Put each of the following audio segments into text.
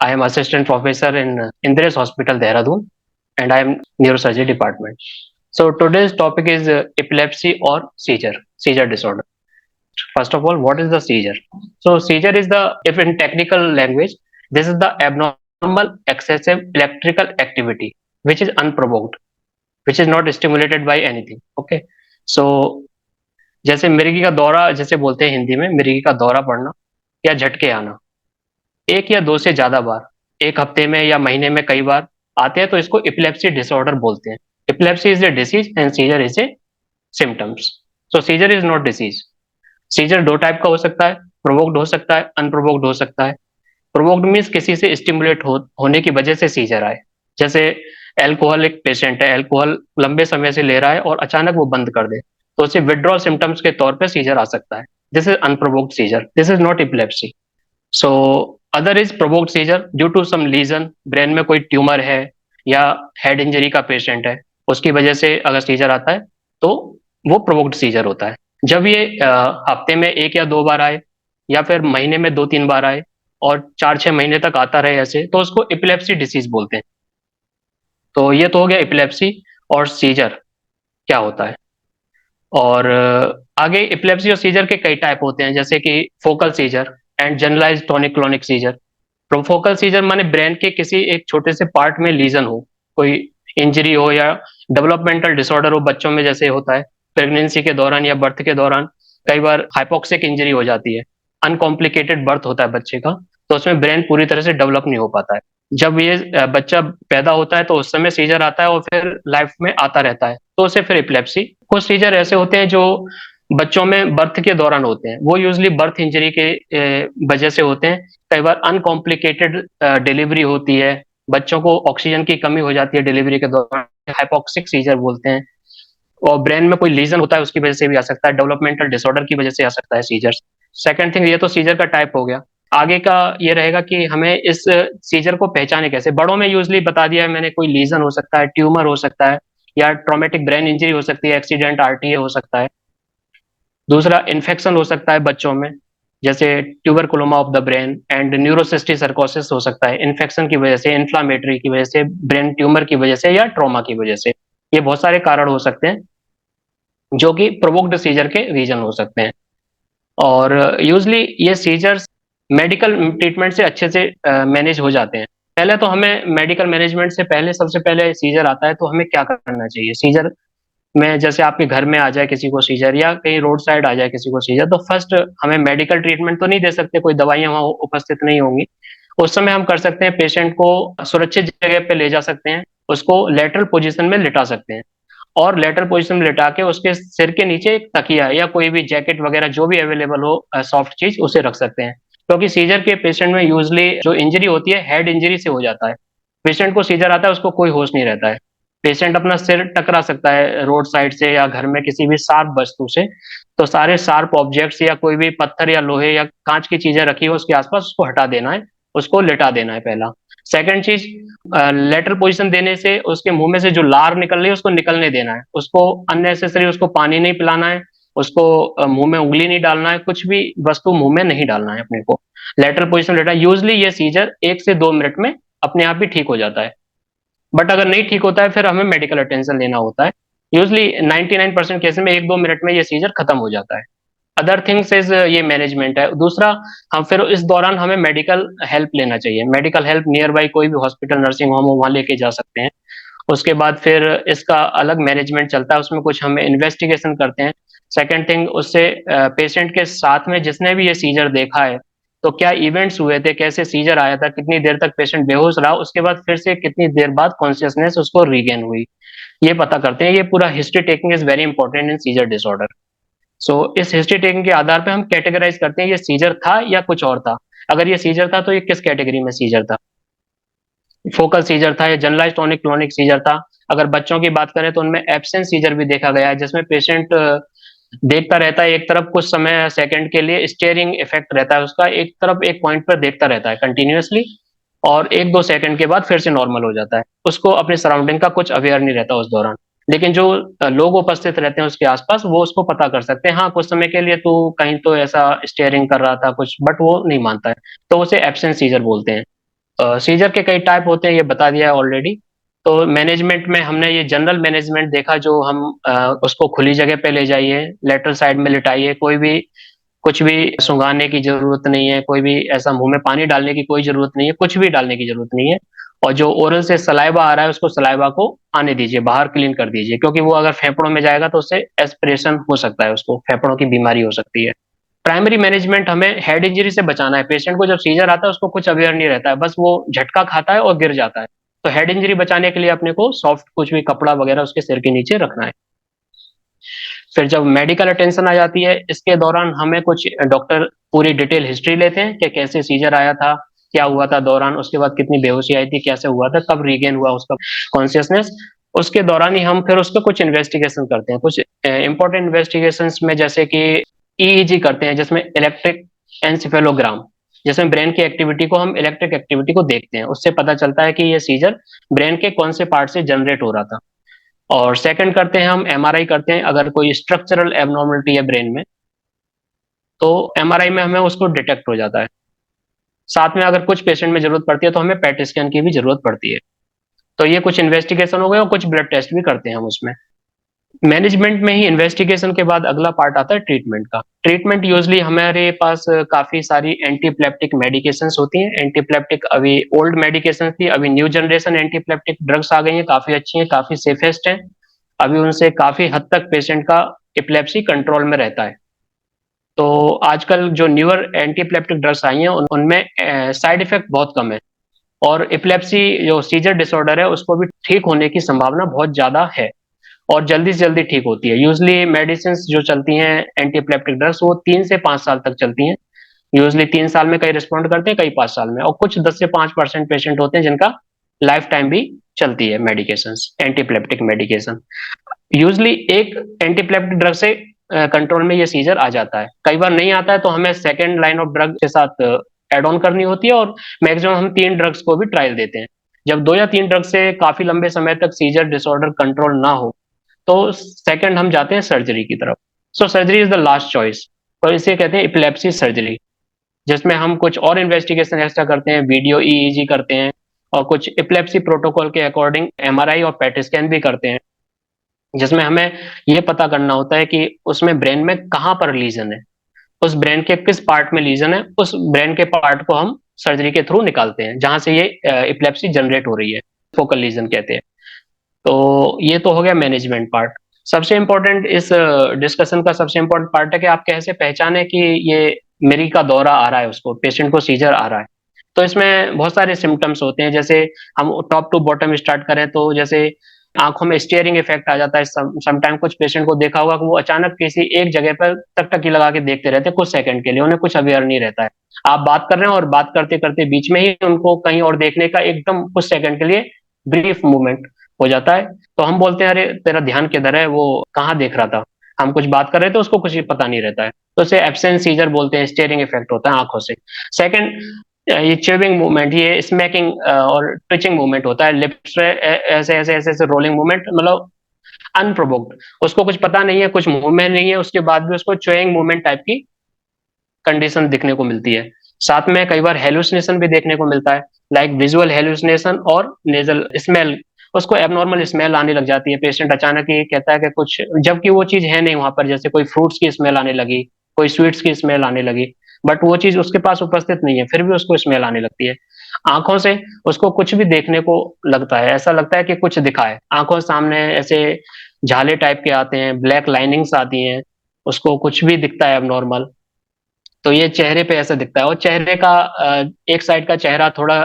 I am assistant professor in Indres Hospital, Dehradun, and I am neurosurgery department. So today's topic is epilepsy or seizure disorder. First of all, what is the seizure? So seizure is the, if in technical language, this is the abnormal excessive electrical activity which is unprovoked, which is not stimulated by anything. Okay. So जैसे मिर्गी का दौरा जैसे बोलते हैं हिंदी में, मिर्गी का दौरा पड़ना या झटके आना एक या दो से ज्यादा बार, एक हफ्ते में या महीने में कई बार आते हैं, तो इसको इपिलेप्सी डिसऑर्डर बोलते हैं. Epilepsy is a disease and seizure is a symptoms. So seizure is not disease. Seizure दो टाइप का हो सकता है, प्रोवोक्ड हो सकता है, अनप्रोवोक्ड हो सकता है. प्रोवोक्ड मीन्स किसी से स्टिमुलेट होने की वजह से सीजर आए. जैसे एल्कोहल, एक पेशेंट है, एल्कोहल लंबे समय से ले रहा है और अचानक वो बंद कर दे, तो उसे विड्रॉल सिम्टम्स के तौर पे सीजर आ सकता है. This is unprovoked seizure, this is not epilepsy. So other is provoked seizure due to some lesion, brain में कोई ट्यूमर है या हेड इंजरी का पेशेंट है, उसकी वजह से अगर सीजर आता है तो वो प्रोवोक्ड सीजर होता है. जब ये हफ्ते में एक या दो बार आए या फिर महीने में दो तीन बार आए और 4-6 महीने तक आता रहे ऐसे, तो उसको इपिलेप्सी डिसीज बोलते हैं. तो ये तो हो गया इपिलेप्सी और सीजर क्या होता है. और आगे इपिलेप्सी और सीजर के कई टाइप होते हैं, जैसे कि focal seizure and generalised tonic clonic seizure. Focal seizure माने ब्रेन के किसी एक छोटे से पार्ट में लीजन हो, कोई इंजरी हो या डेवलपमेंटल डिसऑर्डर हो, बच्चों में जैसे होता है प्रेगनेंसी के दौरान या बर्थ के दौरान कई बार हाइपोक्सिक इंजरी हो जाती है, अनकॉम्प्लिकेटेड बर्थ होता है बच्चे का, तो उसमें ब्रेन पूरी तरह से डेवलप नहीं हो पाता है. जब ये बच्चा पैदा होता है तो उस समय सीजर आता है और फिर लाइफ में आता रहता है, तो उसे फिर इपिलेप्सी. कुछ सीजर ऐसे होते हैं जो बच्चों में बर्थ के दौरान होते हैं, वो यूजली बर्थ इंजरी के वजह से होते हैं. कई बार अनकॉम्प्लिकेटेड डिलीवरी होती है, बच्चों को ऑक्सीजन की कमी हो जाती है डिलीवरी के दौरान, हाइपोक्सिक सीजर बोलते हैं. और ब्रेन में कोई लीजन होता है उसकी वजह से भी आ सकता है, डेवलपमेंटल डिसऑर्डर की वजह से आ सकता है सीजर. सेकंड थिंग, ये तो सीजर का टाइप हो गया. आगे का ये रहेगा कि हमें इस सीजर को पहचाने कैसे. बड़ों में यूजली बता दिया है मैंने, कोई लीजन हो सकता है, ट्यूमर हो सकता है, या ट्रॉमेटिक ब्रेन इंजरी हो सकती है, एक्सीडेंट आरटीए हो सकता है. दूसरा इन्फेक्शन हो सकता है बच्चों में, जैसे tuberculoma of the brain and neurocysticercosis हो सकता है, इन्फेक्शन की वजह से, इन्फ्लामेटरी की वजह से, ब्रेन ट्यूमर की वजह से या ट्रॉमा की वजह से. ये बहुत सारे कारण हो सकते हैं जो कि प्रोवोक्ड सीजर के रीजन हो सकते हैं. और यूजली ये सीजर्स मेडिकल ट्रीटमेंट से अच्छे से मैनेज हो जाते हैं. पहले तो हमें मेडिकल मैनेजमेंट से पहले, सबसे पहले सीजर आता है तो हमें क्या करना चाहिए. सीजर में जैसे आपके घर में आ जाए किसी को सीजर, या कहीं रोड साइड आ जाए किसी को सीजर, तो फर्स्ट हमें मेडिकल ट्रीटमेंट तो नहीं दे सकते, कोई दवाइयां वहां उपस्थित नहीं होंगी. उस समय हम कर सकते हैं, पेशेंट को सुरक्षित जगह पे ले जा सकते हैं, उसको लेटरल पोजीशन में लिटा सकते हैं, और लेटरल पोजीशन में लिटा के उसके सिर के नीचे एक तकिया या कोई भी जैकेट वगैरह जो भी अवेलेबल हो सॉफ्ट चीज, उसे रख सकते हैं. क्योंकि सीजर के पेशेंट में यूजली जो इंजरी होती है हेड इंजरी से हो जाता है. पेशेंट को सीजर आता है, उसको कोई होश नहीं रहता है. पेशेंट अपना सिर टकरा सकता है रोड साइड से या घर में किसी भी शार्प वस्तु से, तो सारे शार्प ऑब्जेक्ट्स या कोई भी पत्थर या लोहे या कांच की चीजें रखी हो उसके आसपास, उसको हटा देना है, उसको लिटा देना है पहला. सेकंड चीज, लेटरल पोजीशन देने से उसके मुंह में से जो लार निकल रही है उसको निकलने देना है, उसको अननेसेसरी उसको पानी नहीं पिलाना है, उसको मुंह में उंगली नहीं डालना है, कुछ भी वस्तु मुंह में नहीं डालना है अपने को. लेटरल पोजीशन लेटा, यूजली ये सीजर 1 से 2 मिनट में अपने आप ही ठीक हो जाता है. बट अगर नहीं ठीक होता है फिर हमें मेडिकल अटेंशन लेना होता है. यूजली 99% केस में 1-2 मिनट में ये सीजर खत्म हो जाता है. अदर थिंग्स इज ये मैनेजमेंट है. दूसरा, हम फिर इस दौरान हमें मेडिकल हेल्प लेना चाहिए. मेडिकल हेल्प नियर बाई कोई भी हॉस्पिटल, नर्सिंग होम हो, वहां लेके जा सकते हैं. उसके बाद फिर इसका अलग मैनेजमेंट चलता है, उसमें कुछ हमें इन्वेस्टिगेशन करते हैं. सेकेंड थिंग, उससे पेशेंट के साथ में जिसने भी ये सीजर देखा है, तो क्या इवेंट्स हुए थे, कैसे सीजर आया था, कितनी देर तक पेशेंट बेहोश रहा, उसके बाद फिर से कितनी देर बाद कॉन्शियसनेस उसको रीगेन हुई, ये पता करते हैं. ये पूरा history taking is very important in seizure disorder. So इस हिस्ट्री टेकिंग के आधार पर हम कैटेगराइज करते हैं ये सीजर था या कुछ और था. अगर ये सीजर था तो ये किस कैटेगरी में सीजर था, फोकल सीजर था या जनरलाइज्ड टॉनिक क्लॉनिक सीजर था. अगर बच्चों की बात करें तो उनमें एब्सेंट सीजर भी देखा गया है, जिसमें पेशेंट देखता रहता है एक तरफ कुछ समय, सेकंड के लिए स्टेयरिंग इफेक्ट रहता है उसका, एक तरफ एक पॉइंट पर देखता रहता है कंटिन्यूअसली, और 1-2 सेकंड के बाद फिर से नॉर्मल हो जाता है. उसको अपने सराउंडिंग का कुछ अवेयर नहीं रहता उस दौरान. लेकिन जो लोग उपस्थित रहते हैं उसके आसपास, वो उसको पता कर सकते हैं, हाँ कुछ समय के लिए तू कहीं तो ऐसा स्टेयरिंग कर रहा था कुछ, बट वो नहीं मानता है, तो उसे एब्सेंट सीजर बोलते हैं. सीजर के कई टाइप होते हैं, ये बता दिया है ऑलरेडी। तो मैनेजमेंट में हमने ये जनरल मैनेजमेंट देखा, जो हम उसको खुली जगह पे ले जाइए, लेटरल साइड में लिटाइए, कोई भी कुछ भी सुंघाने की जरूरत नहीं है, कोई भी ऐसा मुंह में पानी डालने की कोई जरूरत नहीं है, कुछ भी डालने की जरूरत नहीं है। और जो ओरल से सलाइवा आ रहा है उसको सलाइवा को आने दीजिए, बाहर क्लीन कर दीजिए, क्योंकि वो अगर फेफड़ों में जाएगा तो उससे एस्पिरेशन हो सकता है, उसको फेफड़ों की बीमारी हो सकती है। प्राइमरी मैनेजमेंट हमें हेड इंजरी से बचाना है। पेशेंट को जब सीजर आता है उसको कुछ अवेयर नहीं रहता है, बस वो झटका खाता है और गिर जाता है। तो हेड इंजरी बचाने के लिए अपने को सॉफ्ट कुछ भी कपड़ा वगैरह उसके सिर के नीचे रखना है। फिर जब मेडिकल अटेंशन आ जाती है, इसके दौरान हमें कुछ डॉक्टर पूरी डिटेल हिस्ट्री लेते हैं कि कैसे सीजर आया था, क्या हुआ था दौरान, उसके बाद कितनी बेहोशी आई थी, कैसे हुआ था, कब रीगेन हुआ उसका कॉन्शियसनेस। उसके दौरान ही हम फिर उसके कुछ इन्वेस्टिगेशन करते हैं, कुछ इंपॉर्टेंट इन्वेस्टिगेशन में, जैसे कि ईईजी करते हैं, जिसमें इलेक्ट्रिक एनसिफेलोग्राम, जिसमें ब्रेन की एक्टिविटी को हम इलेक्ट्रिक एक्टिविटी को देखते हैं, उससे पता चलता है कि ये सीजर ब्रेन के कौन से पार्ट से जनरेट हो रहा था। और सेकंड करते हैं हम एमआरआई करते हैं, अगर कोई स्ट्रक्चरल एबनॉर्मलिटी है ब्रेन में तो एमआरआई में हमें उसको डिटेक्ट हो जाता है। साथ में अगर कुछ पेशेंट में जरूरत पड़ती है तो हमें पेट स्कैन की भी जरूरत पड़ती है। तो ये कुछ इन्वेस्टिगेशन हो गए, और कुछ ब्लड टेस्ट भी करते हैं हम उसमें। मैनेजमेंट में ही इन्वेस्टिगेशन के बाद अगला पार्ट आता है ट्रीटमेंट का। ट्रीटमेंट यूजली हमारे पास काफी सारी एंटीप्लेप्टिक मेडिकेशंस होती हैं। एंटीप्लेप्टिक अभी ओल्ड मेडिकेशन थी, अभी न्यू जनरेशन एंटीप्लेप्टिक ड्रग्स आ गई हैं, काफी अच्छी हैं, काफी सेफेस्ट हैं। अभी उनसे काफी हद तक पेशेंट का एपिलेप्सी कंट्रोल में रहता है। तो आजकल जो न्यूअर एंटीप्लेप्टिक ड्रग्स आई हैं उनमें साइड इफेक्ट बहुत कम है, और एपिलेप्सी जो सीजर डिसऑर्डर है उसको भी ठीक होने की संभावना बहुत ज्यादा है, और जल्दी से जल्दी ठीक होती है। यूजली मेडिसिन जो चलती हैं एंटीप्लेप्टिक ड्रग्स, वो 3 से 5 साल तक चलती हैं। यूजली 3 साल में कई रिस्पॉन्ड करते हैं, कई 5 साल में, और कुछ 10 से 5% पेशेंट होते हैं जिनका लाइफ टाइम भी चलती है मेडिकेशन, एंटीप्लेप्टिक मेडिकेशन। यूजली एक एंटीप्लेप्टिक ड्रग से कंट्रोल में ये सीजर आ जाता है। कई बार नहीं आता है तो हमें सेकेंड लाइन ऑफ ड्रग के साथ एड ऑन करनी होती है, और मैक्सिमम हम 3 ड्रग्स को भी ट्रायल देते हैं। जब 2 या 3 ड्रग से काफी लंबे समय तक सीजर डिसऑर्डर कंट्रोल ना हो तो सेकंड हम जाते हैं सर्जरी की तरफ। So surgery is the last choice, और इसे कहते हैं इपिलेप्सी सर्जरी, जिसमें हम कुछ और इन्वेस्टिगेशन एक्स्ट्रा करते हैं, वीडियो ईईजी करते हैं, और कुछ इपिलेप्सी प्रोटोकॉल के अकॉर्डिंग एमआरआई और पेट स्कैन भी करते हैं, जिसमें हमें यह पता करना होता है कि उसमें ब्रेन में कहाँ पर लीजन है, उस ब्रेन के किस पार्ट में लीजन है, उस ब्रेन के पार्ट को हम सर्जरी के थ्रू निकालते हैं जहां से ये इपिलेप्सी जनरेट हो रही है, फोकल लीजन कहते हैं। तो ये तो हो गया मैनेजमेंट पार्ट। सबसे इम्पोर्टेंट इस डिस्कशन का सबसे इम्पोर्टेंट पार्ट है कि आप कैसे पहचाने कि ये मिरी का दौरा आ रहा है, उसको पेशेंट को सीजर आ रहा है। तो इसमें बहुत सारे सिम्टम्स होते हैं, जैसे हम टॉप टू बॉटम स्टार्ट करें तो जैसे आंखों में स्टेयरिंग इफेक्ट आ जाता है। समटाइम कुछ पेशेंट को देखा होगा कि वो अचानक किसी एक जगह पर टकटकी लगा के देखते रहते हैं कुछ सेकंड के लिए, उन्हें कुछ अवेयर नहीं रहता है। आप बात कर रहे हैं और बात करते करते बीच में ही उनको कहीं और देखने का एकदम कुछ सेकंड के लिए ब्रीफ मूवमेंट हो जाता है। तो हम बोलते हैं अरे तेरा ध्यान किधर है, वो कहाँ देख रहा था, हम कुछ बात कर रहे थे उसको कुछ पता नहीं रहता है। तो इसे एब्सेंट सीजर बोलते हैं, स्टेयरिंग इफेक्ट होता है आंखों से। सेकंड, ये च्यूबिंग मूवमेंट, ये स्मैकिंग और ट्विचिंग मूवमेंट होता है, लिप्स पे ऐसे ऐसे ऐसे ऐसे रोलिंग मूवमेंट, मतलब अनप्रोवोक्ड, उसको कुछ पता नहीं है, कुछ मुंह में नहीं है, उसके बाद भी उसको च्यूइंग मूवमेंट टाइप की कंडीशन दिखने को मिलती है। साथ में कई बार हेलुसिनेशन भी देखने को मिलता है, लाइक विजुअल हेलुसिनेशन और नेजल स्मेल, उसको एबनॉर्मल स्मेल आने लग जाती है। पेशेंट अचानक ही कहता है कि कुछ, जबकि वो चीज है नहीं वहां पर, जैसे कोई फ्रूट्स की स्मेल आने लगी, कोई स्वीट्स की स्मेल आने लगी, बट वो चीज उसके पास उपस्थित नहीं है, फिर भी उसको स्मेल आने लगती है। आंखों से उसको कुछ भी देखने को लगता है, ऐसा लगता है कि कुछ दिखा है आंखों सामने, ऐसे झाले टाइप के आते हैं, ब्लैक लाइनिंग्स आती हैं, उसको कुछ भी दिखता है एबनॉर्मल। तो ये चेहरे पे ऐसा दिखता है, और चेहरे का एक साइड का चेहरा थोड़ा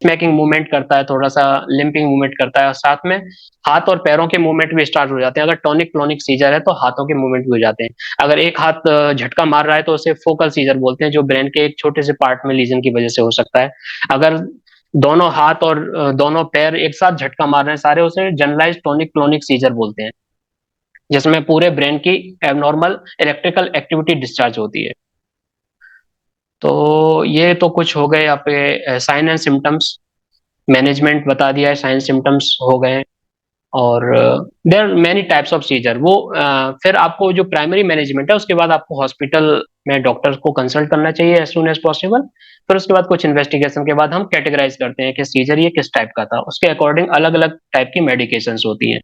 स्मैकिंग मूवमेंट करता है, थोड़ा सा लिंपिंग मूवमेंट करता है, और साथ में हाथ और पैरों के मूवमेंट भी स्टार्ट हो जाते हैं। अगर टॉनिक क्लोनिक सीजर है तो हाथों के मूवमेंट भी हो जाते हैं। अगर एक हाथ झटका मार रहा है तो उसे फोकल सीजर बोलते हैं, जो ब्रेन के एक छोटे से पार्ट में लीजन की वजह से हो सकता है। अगर दोनों हाथ और दोनों पैर एक साथ झटका मार रहे हैं सारे, उसे जनरलाइज टॉनिक क्लोनिक सीजर बोलते हैं, जिसमें पूरे ब्रेन की एबनॉर्मल इलेक्ट्रिकल एक्टिविटी डिस्चार्ज होती है। तो ये तो कुछ हो गए यहाँ पे साइन एंड सिम्टम्स, मैनेजमेंट बता दिया है, साइन सिम्टम्स हो गए। और there are many types of seizure. वो फिर आपको जो प्राइमरी मैनेजमेंट है उसके बाद आपको हॉस्पिटल में डॉक्टर को कंसल्ट करना चाहिए एज सुन एज पॉसिबल। फिर उसके बाद कुछ इन्वेस्टिगेशन के बाद हम कैटेगराइज करते हैं कि सीजर ये किस टाइप का था, उसके अकॉर्डिंग अलग अलग टाइप की मेडिकेशंस होती हैं,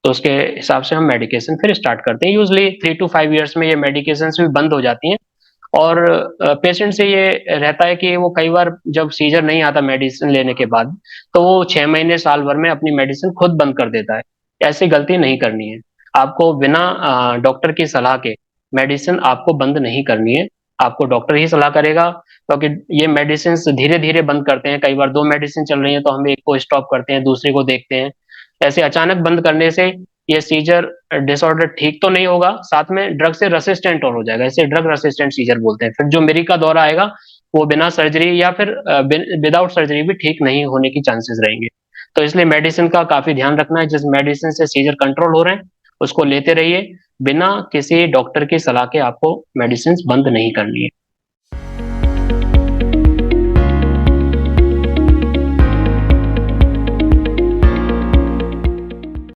तो उसके हिसाब से हम मेडिकेशन फिर स्टार्ट करते हैं। यूजली 3 to 5 years में ये मेडिकेशंस भी बंद हो जाती हैं। और पेशेंट से ये रहता है कि वो कई बार जब सीजर नहीं आता मेडिसिन लेने के बाद, तो वो 6 महीने साल भर में अपनी मेडिसिन खुद बंद कर देता है। ऐसी गलती नहीं करनी है। आपको बिना डॉक्टर की सलाह के मेडिसिन आपको बंद नहीं करनी है। आपको डॉक्टर ही सलाह करेगा, क्योंकि ये मेडिसिन धीरे धीरे बंद करते हैं। कई बार 2 मेडिसिन चल रही है तो हम एक को स्टॉप करते हैं, दूसरे को देखते हैं। ऐसे अचानक बंद करने से ये सीजर डिसऑर्डर ठीक तो नहीं होगा, साथ में ड्रग से रेसिस्टेंट और हो जाएगा। इसे ड्रग रेसिस्टेंट सीजर बोलते हैं। फिर जो मिरी का दौरा आएगा वो बिना सर्जरी या फिर विदाउट सर्जरी भी ठीक नहीं होने की चांसेस रहेंगे। तो इसलिए मेडिसिन का काफी ध्यान रखना है। जिस मेडिसिन से सीजर कंट्रोल हो रहे हैं उसको लेते रहिए। बिना किसी डॉक्टर की सलाह के आपको मेडिसिन बंद नहीं करनी है।